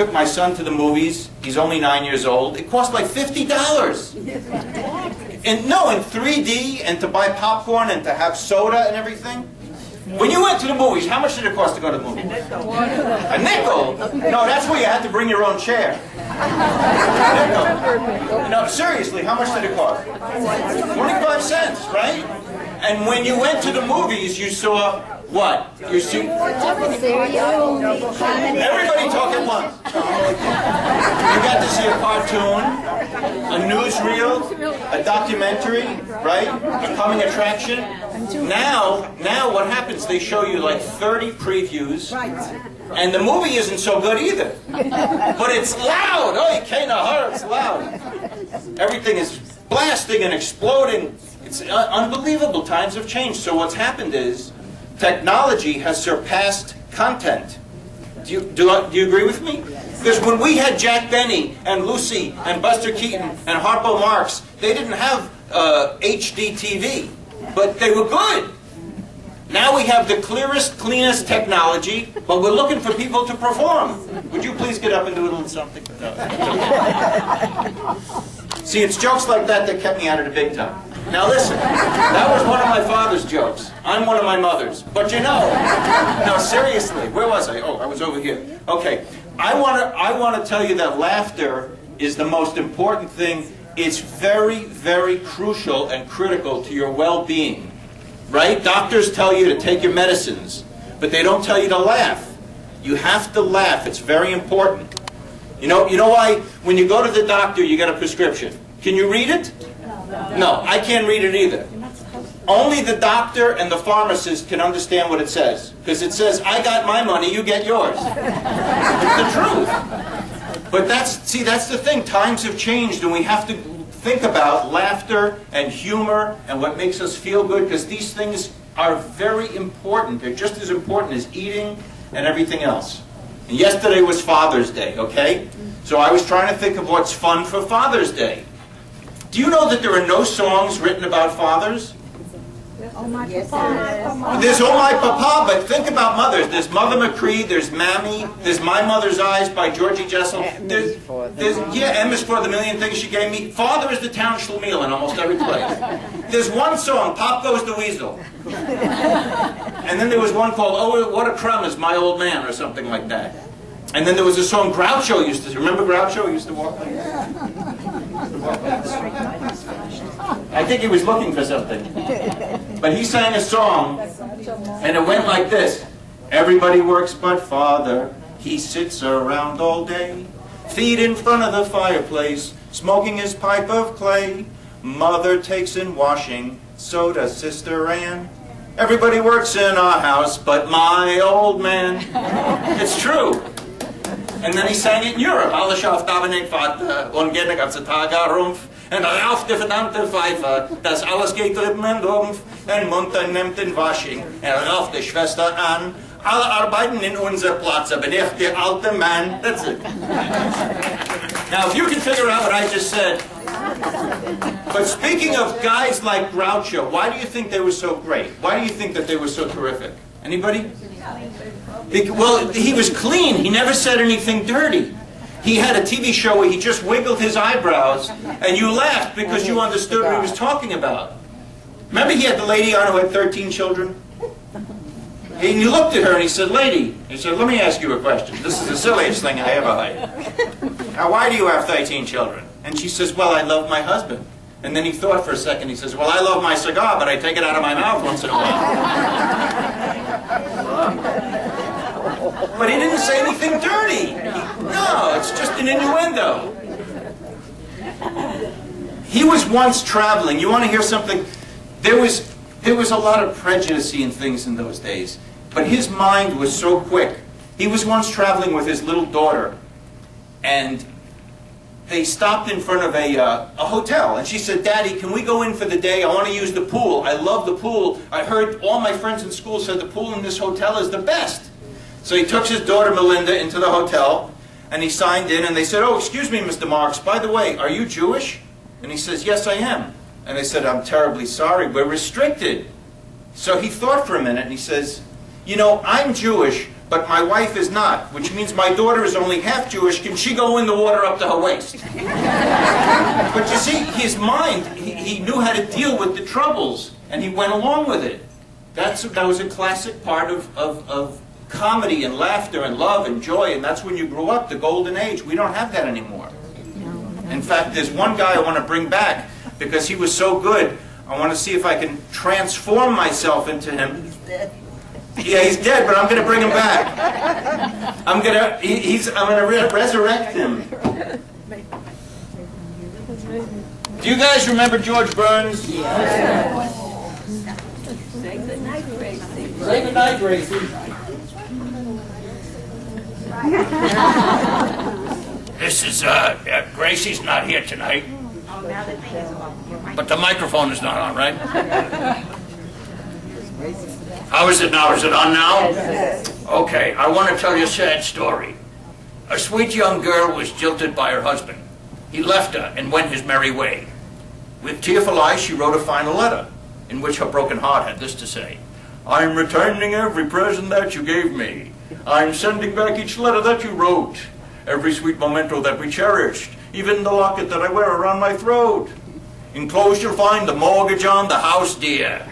took my son to the movies. He's only 9 years old. It cost like $50. And no, in 3D, and to buy popcorn and to have soda and everything. When you went to the movies, how much did it cost to go to the movies? A nickel? No, that's where you had to bring your own chair. No, seriously, how much did it cost? 25 cents, right? And when you went to the movies, you saw what? You see everybody talk at once. You got to see a cartoon, a newsreel, a documentary, right? A coming attraction. Now what happens? They show you like 30 previews, and the movie isn't so good either. But it's loud. Oh, you can't hear. It's loud. Everything is blasting and exploding. It's unbelievable. Times have changed. So what's happened is technology has surpassed content. Do you agree with me? Because when we had Jack Benny and Lucy and Buster Keaton and Harpo Marx, they didn't have HD TV, but they were good. Now we have the clearest, cleanest technology, but we're looking for people to perform. Would you please get up and do a little something? No. See, it's jokes like that that kept me out of the big time. Now listen, that was one of my father's jokes. I'm one of my mother's. But you know, no, seriously, where was I? Oh, I was over here. Okay, I want to tell you that laughter is the most important thing. It's very, very crucial and critical to your well-being. Right? Doctors tell you to take your medicines, but they don't tell you to laugh. You have to laugh. It's very important. You know why? When you go to the doctor, you get a prescription. Can you read it? No, I can't read it either. Only the doctor and the pharmacist can understand what it says. Because it says, I got my money, you get yours. It's the truth. But that's the thing. Times have changed, and we have to think about laughter and humor and what makes us feel good, because these things are very important. They're just as important as eating and everything else. And yesterday was Father's Day, okay? So I was trying to think of what's fun for Father's Day. Do you know that there are no songs written about fathers? Oh my Papa. There's Oh My Papa, but think about mothers. There's Mother McCree, there's Mammy, there's My Mother's Eyes by Georgie Jessel. There's M is for the Million Things She Gave Me. Father is the town schlemiel in almost every place. There's one song, Pop Goes the Weasel. And then there was one called Oh What a Crumb Is My Old Man, or something like that. And then there was a song Groucho used to, remember Groucho? He used to walk like that. I think he was looking for something. But he sang a song, and it went like this. Everybody works but father. He sits around all day, feet in front of the fireplace, smoking his pipe of clay. Mother takes in washing, so does Sister Ann. Everybody works in our house but my old man. It's true. And then he sang it in Europe. Alles auf Davenet Vater, und geht den ganzen Tag Rumpf. Und auf die verdammte Pfeife, das alles geht drüben im Rumpf. Und Mutter nimmt den Washing, rauft die Schwester an. Alle arbeiten in unser Platz, aber nicht der alte Mann. That's it. Now, if you can figure out what I just said. But speaking of guys like Groucho, why do you think they were so great? Why do you think that they were so terrific? Anybody? Well, he was clean. He never said anything dirty. He had a TV show where he just wiggled his eyebrows, and you laughed because you understood what he was talking about. Remember he had the lady on who had 13 children? And he looked at her and he said, lady, he said, let me ask you a question. This is the silliest thing I ever heard. Now, why do you have 13 children? And she says, well, I love my husband. And then he thought for a second. He says, well, I love my cigar, but I take it out of my mouth once in a while. But he didn't say anything dirty. No, it's just an innuendo. He was once traveling. You want to hear something? There was a lot of prejudice in things in those days. But his mind was so quick. He was once traveling with his little daughter. And they stopped in front of a hotel. And she said, Daddy, can we go in for the day? I want to use the pool. I love the pool. I heard all my friends in school said the pool in this hotel is the best. So he took his daughter Melinda into the hotel, and he signed in, and they said, oh, excuse me, Mr. Marks, by the way, are you Jewish? And he says, yes, I am. And they said, I'm terribly sorry, we're restricted. So he thought for a minute, and he says, you know, I'm Jewish, but my wife is not, which means my daughter is only half Jewish. Can she go in the water up to her waist? But you see, his mind, he knew how to deal with the troubles, and he went along with it. That was a classic part of comedy and laughter and love and joy, and that's when you grew up, the golden age. We don't have that anymore. In fact, there's one guy I want to bring back because he was so good. I want to see if I can transform myself into him. He's dead. Yeah, he's dead, but I'm going to bring him back. I'm going to resurrect him. Do you guys remember George Burns? Yeah. Say good night, Gracie. Say good night, Gracie. This is, Gracie's not here tonight. Oh, now the thing is off. But the microphone is not on, right? How is it now? Is it on now? Okay, I want to tell you a sad story. A sweet young girl was jilted by her husband. He left her and went his merry way. With tearful eyes, she wrote a final letter, in which her broken heart had this to say: I'm returning every present that you gave me. I'm sending back each letter that you wrote. Every sweet memento that we cherished, even the locket that I wear around my throat. Enclosed you'll find the mortgage on the house, dear.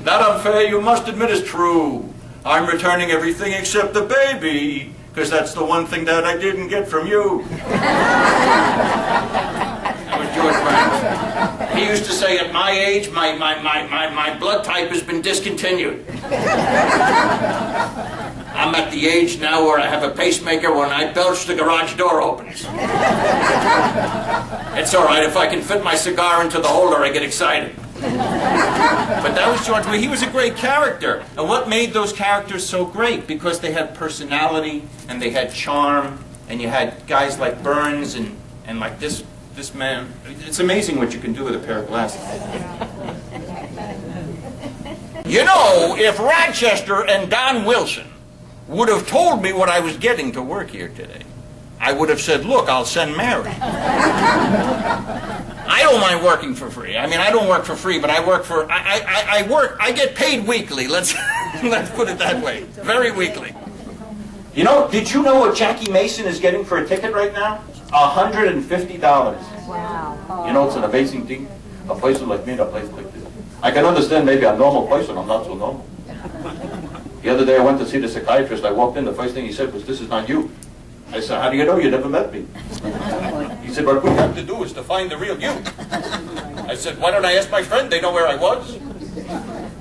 That unfair you must admit is true. I'm returning everything except the baby, because that's the one thing that I didn't get from you. That was George Burns. He used to say, at my age, my blood type has been discontinued. I'm at the age now where I have a pacemaker. When I belch, the garage door opens. It's all right. If I can fit my cigar into the holder, I get excited. But that was George. He was a great character. And what made those characters so great? Because they had personality and they had charm. And you had guys like Burns and like this man. It's amazing what you can do with a pair of glasses. You know, if Rochester and Don Wilson would have told me what I was getting to work here today, I would have said, look, I'll send Mary. I don't mind working for free. I mean, I don't work for free, but I work for, I get paid weekly. Let's put it that way. Very weekly. You know, did you know what Jackie Mason is getting for a ticket right now? $150. Wow. You know, it's an amazing thing. A person like me in a place like this. I can understand maybe a normal person, I'm not so normal. The other day I went to see the psychiatrist. I walked in, the first thing he said was, this is not you. I said, how do you know? You never met me. He said, what we have to do is to find the real you. I said, why don't I ask my friend? They know where I was.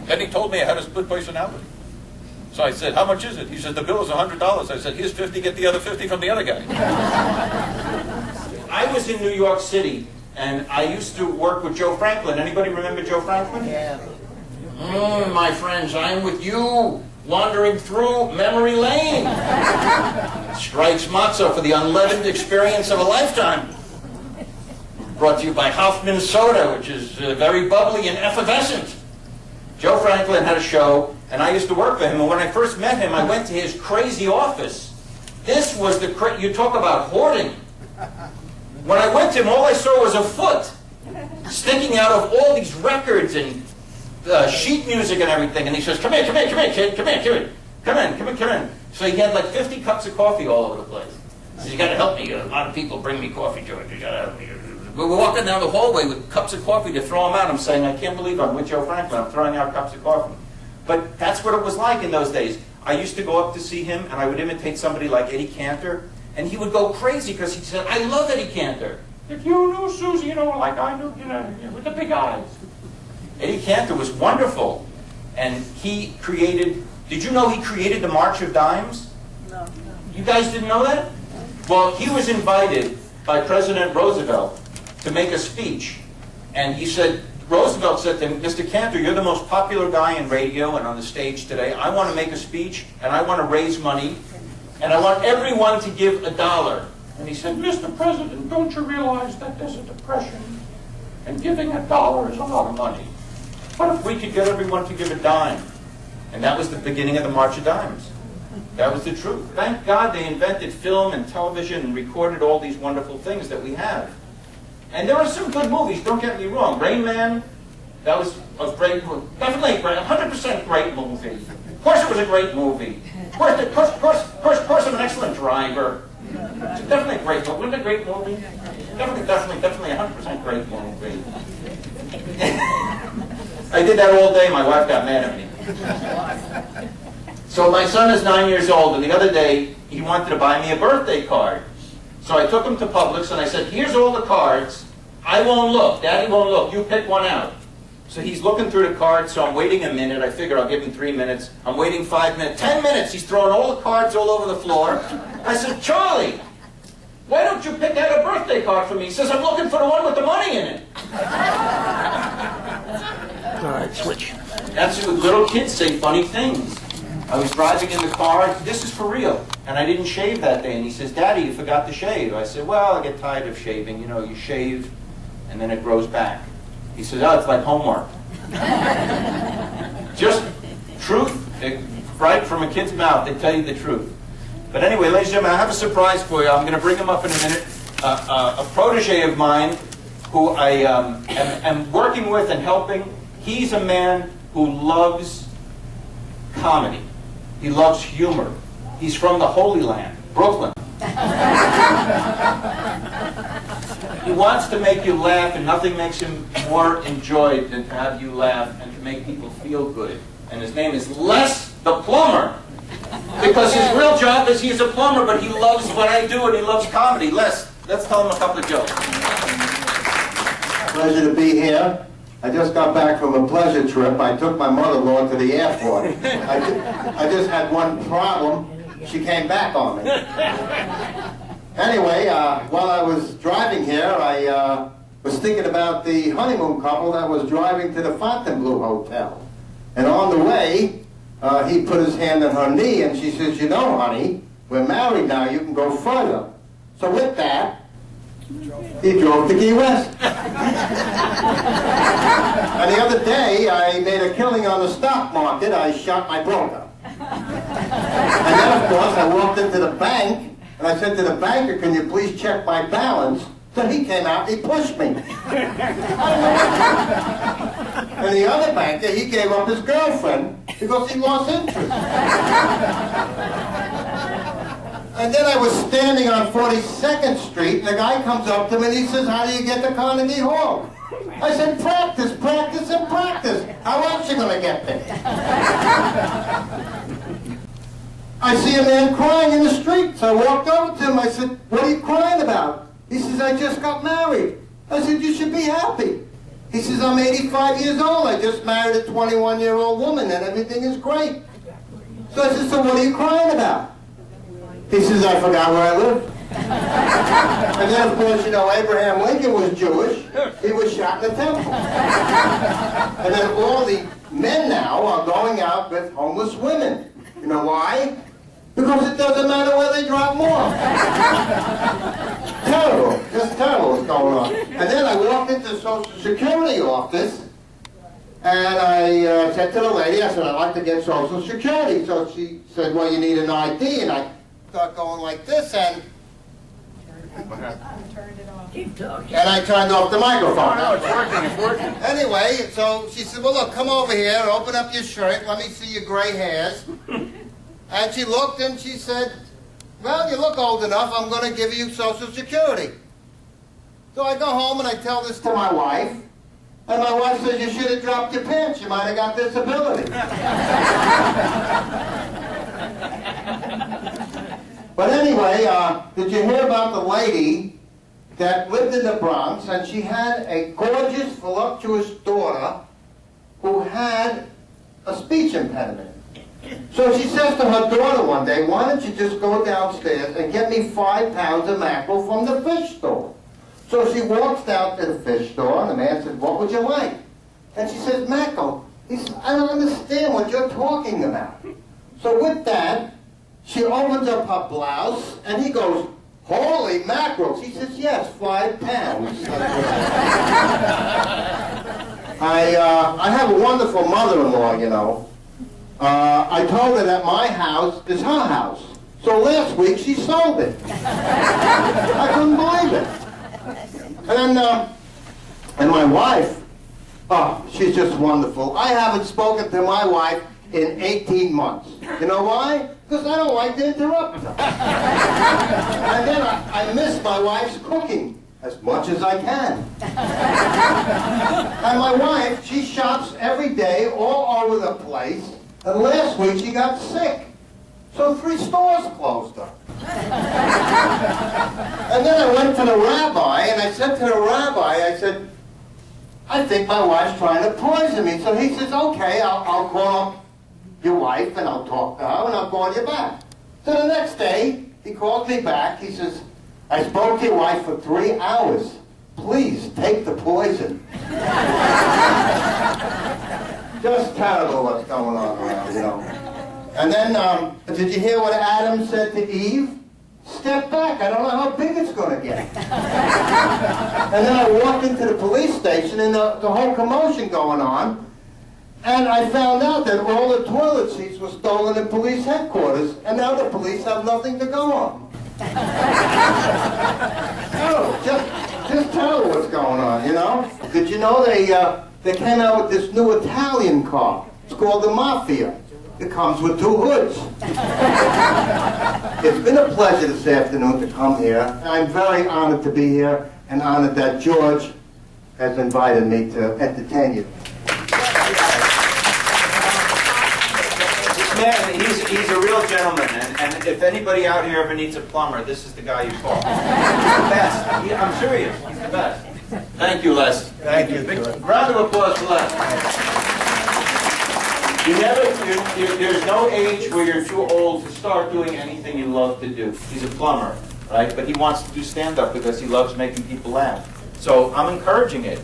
Then he told me I had a split personality. So I said, how much is it? He said, the bill is $100. I said, here's 50, get the other 50 from the other guy. I was in New York City, and I used to work with Joe Franklin. Anybody remember Joe Franklin? Yeah. My friends, I'm with you, wandering through memory lane. Strikes matzo for the unleavened experience of a lifetime. Brought to you by Hoffman Soda, which is very bubbly and effervescent. Joe Franklin had a show, and I used to work for him. And when I first met him, I went to his crazy office. This was you talk about hoarding. When I went to him, all I saw was a foot sticking out of all these records and sheet music and everything. And he says, come here, kid, come in. So he had like 50 cups of coffee all over the place. He says, you got to help me. A lot of people bring me coffee, George. You got to help me. We were walking down the hallway with cups of coffee to throw them out. I'm saying, I can't believe I'm with Joe Franklin. I'm throwing out cups of coffee. But that's what it was like in those days. I used to go up to see him, and I would imitate somebody like Eddie Cantor, and he would go crazy because he said, I love Eddie Cantor. If you knew Susie, like I knew, with the big eyes. Eddie Cantor was wonderful. And he created, did you know he created the March of Dimes? No. You guys didn't know that? Well, he was invited by President Roosevelt to make a speech. And he said, Roosevelt said to him, Mr. Cantor, you're the most popular guy in radio and on the stage today. I want to make a speech, and I want to raise money, and I want everyone to give $1. And he said, Mr. President, don't you realize that there's a depression, and giving $1 is a lot of money? What if we could get everyone to give a dime? And that was the beginning of the March of Dimes. That was the truth. Thank God they invented film and television and recorded all these wonderful things that we have. And there are some good movies, don't get me wrong. Rain Man, that was a great movie. Definitely a great, 100% great movie. course it was a great movie. Of course I'm an excellent driver. It's definitely a great movie. Wasn't it a great movie? Definitely 100% great movie. I did that all day. My wife got mad at me. So my son is 9 years old, and the other day he wanted to buy me a birthday card. So I took him to Publix and I said, here's all the cards. I won't look. Daddy won't look. You pick one out. So he's looking through the cards, so I'm waiting a minute. I figure I'll give him 3 minutes. I'm waiting 5 minutes. 10 minutes, he's throwing all the cards all over the floor. I said, Charlie, why don't you pick out a birthday card for me? He says, I'm looking for the one with the money in it. All right, switch. That's what little kids say funny things. I was driving in the car, this is for real, and I didn't shave that day. And he says, Daddy, you forgot to shave. I said, well, I get tired of shaving. You know, you shave, and then it grows back. He says, oh, it's like homework. Just truth, right from a kid's mouth, they tell you the truth. But anyway, ladies and gentlemen, I have a surprise for you. I'm going to bring him up in a minute. A protege of mine who I am working with and helping. He's a man who loves comedy. He loves humor. He's from the Holy Land, Brooklyn. He wants to make you laugh, and nothing makes him more enjoyed than to have you laugh and to make people feel good. And his name is Les the Plumber. Because his real job is he's a plumber, but he loves what I do and he loves comedy. Les, let's tell him a couple of jokes. Pleasure to be here. I just got back from a pleasure trip. I took my mother-in-law to the airport. I just had one problem. She came back on me. Anyway, while I was driving here, I was thinking about the honeymoon couple that was driving to the Fontainebleau Hotel. And on the way, he put his hand on her knee, and she says, you know, honey, we're married now, you can go further. So with that, he drove to Key West. And the other day, I made a killing on the stock market. I shot my broker. And then, of course, I walked into the bank, and I said to the banker, can you please check my balance? So he came out and he pushed me. And the other banker, he gave up his girlfriend because he lost interest. And then I was standing on 42nd Street, and the guy comes up to me and he says, how do you get to Carnegie Hall? I said, practice, practice, and practice. How else are you going to get there? I see a man crying in the street, so I walked over to him. I said, what are you crying about? He says, I just got married. I said, you should be happy. He says, I'm 85 years old. I just married a 21-year-old woman, and everything is great. So I said, so what are you crying about? He says, I forgot where I live. And then, of course, you know, Abraham Lincoln was Jewish. He was shot in the temple. And then all the men now are going out with homeless women. You know why? Because it doesn't matter where they drop them off. Terrible. Just terrible what's going on. And then I walked into the Social Security office, and I said to the lady, I said, I'd like to get Social Security. So she said, well, you need an ID. And I start going like this, and I turned off the microphone. No, it's working, it's working. Anyway, so she said, well, look, come over here, open up your shirt, let me see your gray hairs. And she looked and she said, well, you look old enough, I'm going to give you Social Security. So I go home and I tell this to my wife, and my wife says, you should have dropped your pants, you might have got disability. But anyway, did you hear about the lady that lived in the Bronx, and she had a gorgeous, voluptuous daughter who had a speech impediment? So she says to her daughter one day, why don't you just go downstairs and get me 5 pounds of mackerel from the fish store? So she walks down to the fish store, and the man says, what would you like? And she says, mackerel. He says, I don't understand what you're talking about. So with that, she opens up her blouse, and he goes, holy mackerel. She says, yes, 5 pounds. I have a wonderful mother-in-law, you know. I told her that my house is her house. So last week, she sold it. I couldn't believe it. And and my wife, oh, she's just wonderful. I haven't spoken to my wife in 18 months. You know why? Because I don't like to interrupt her. And then I miss my wife's cooking as much as I can. And my wife, she shops every day all over the place. And last week she got sick. So 3 stores closed her. And then I went to the rabbi and I said to the rabbi, I said, I think my wife's trying to poison me. So he says, okay, I'll call up your wife and I'll talk to her and I'll call you back. So the next day, he called me back. He says, I spoke to your wife for 3 hours. Please take the poison. Just terrible what's going on around, you know. And then, did you hear what Adam said to Eve? Step back, I don't know how big it's going to get. And then I walked into the police station and the whole commotion going on. And I found out that all the toilet seats were stolen at police headquarters, and now the police have nothing to go on. Oh, just tell her what's going on, you know? Did you know they came out with this new Italian car? It's called the Mafia. It comes with 2 hoods. It's been a pleasure this afternoon to come here. I'm very honored to be here, and honored that George has invited me to entertain you. Man, he's a real gentleman, and if anybody out here ever needs a plumber, this is the guy you call. He's the best. I'm serious. He's the best. Thank you, Les. Thank you. Round of applause for Les. There's no age where you're too old to start doing anything you love to do. He's a plumber, right? But he wants to do stand-up because he loves making people laugh. So I'm encouraging it.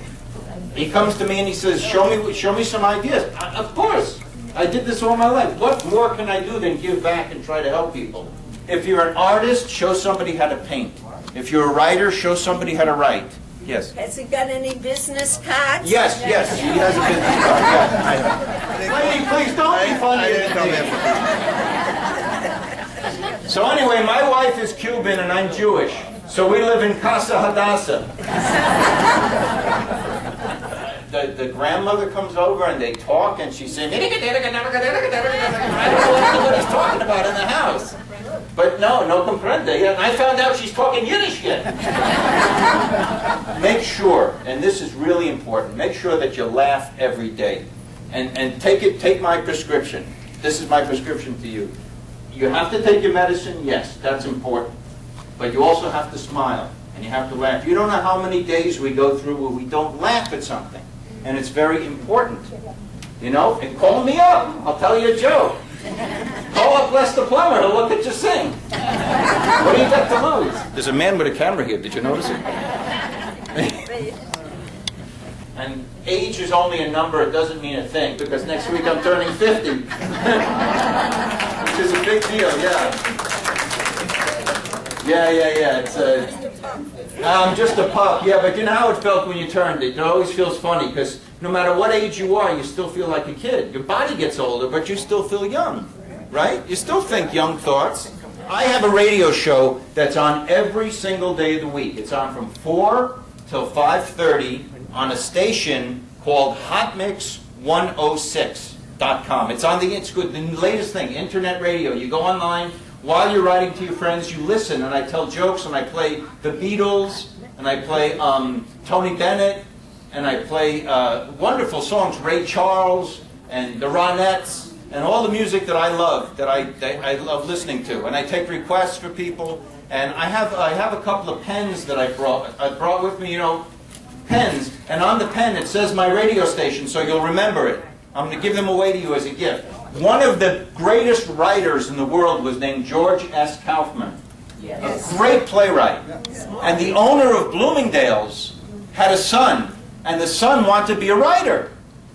He comes to me and he says, show me some ideas. Of course. I did this all my life. What more can I do than give back and try to help people? If you're an artist, show somebody how to paint. If you're a writer, show somebody how to write. Yes. Has he got any business cards? Yes, he has a business card. Yes. Lady, please don't be funny. I didn't come here for So anyway, my wife is Cuban and I'm Jewish. So we live in Casa Hadassah. The grandmother comes over and they talk and she's saying, I don't know what he's talking about in the house. But no comprende. And I found out she's talking Yiddish yet. Make sure, and this is really important, make sure that you laugh every day. And take my prescription. This is my prescription to you. You have to take your medicine, yes, that's important. But you also have to smile and you have to laugh. You don't know how many days we go through where we don't laugh at something. And it's very important. You know, and call me up. I'll tell you a joke. Call up Les the Plumber. He'll look at you sing. What do you got to lose? There's a man with a camera here. Did you notice it? And age is only a number. It doesn't mean a thing. Because next week I'm turning 50. Which is a big deal, yeah. Yeah. It's I'm just a pup. Yeah, but you know how it felt when you turned it. It always feels funny because no matter what age you are, you still feel like a kid. Your body gets older, but you still feel young, right? You still think young thoughts. I have a radio show that's on every single day of the week. It's on from 4 till 5:30 on a station called HotMix106.com. It's good, the latest thing, internet radio. You go online. While you're writing to your friends, you listen, and I tell jokes, and I play the Beatles, and I play Tony Bennett, and I play wonderful songs, Ray Charles, and the Ronettes, and all the music that I love, that I love listening to. And I take requests for people, and I have a couple of pens that I brought with me, you know, pens, and on the pen it says my radio station, so you'll remember it. I'm going to give them away to you as a gift. One of the greatest writers in the world was named George S. Kaufman. Yes. A great playwright. And the owner of Bloomingdale's had a son, and the son wanted to be a writer.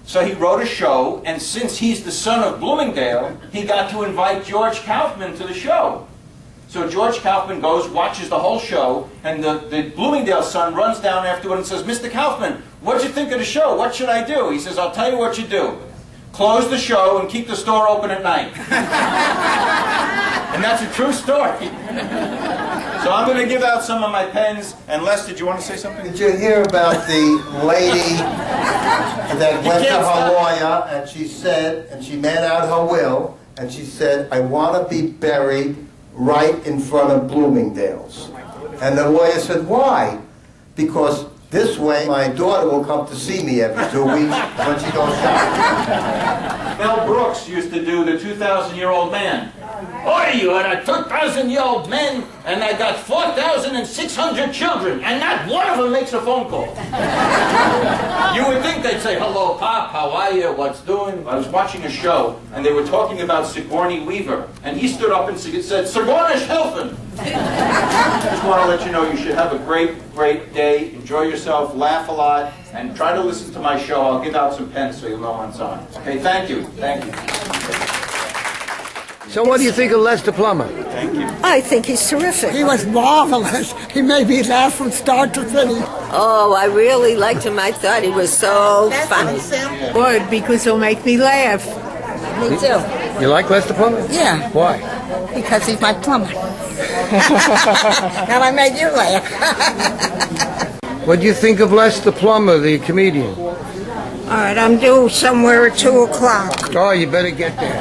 So he wrote a show, and since he's the son of Bloomingdale, he got to invite George Kaufman to the show. So George Kaufman goes, watches the whole show, and the Bloomingdale son runs down afterward and says, Mr. Kaufman, what'd you think of the show? What should I do? He says, I'll tell you what you do. Close the show and keep the store open at night. And that's a true story. So So I'm going to give out some of my pens. And Les, did you want to say something? Did you hear about the lady that went to can't her stop. lawyer and she said, and she made out her will, and she said, I want to be buried right in front of Bloomingdale's. And the lawyer said, why? Because this way my daughter will come to see me every 2 weeks when she goes shopping. Mel Brooks used to do the 2,000-year-old man. Boy, you are a 2,000-year-old man, and I got 4,600 children, and not one of them makes a phone call. You would think they'd say, hello, Pop, how are you, what's doing? I was watching a show, and they were talking about Sigourney Weaver, and he stood up and said, Sigourney's helping. I just want to let you know you should have a great, great day, enjoy yourself, laugh a lot, and try to listen to my show. I'll give out some pens so you'll know when it's on. Okay, thank you. Thank you. So what do you think of Lester Plummer? Thank you. I think he's terrific. He was marvelous. He made me laugh from start to finish. Oh, I really liked him. I thought he was so funny. Good, because he'll make me laugh. Me too. You like Lester Plummer? Yeah, Why? because he's my plumber. Now I made you laugh. What do you think of Lester Plummer, the comedian? All right, I'm due somewhere at 2 o'clock. Oh, you better get there.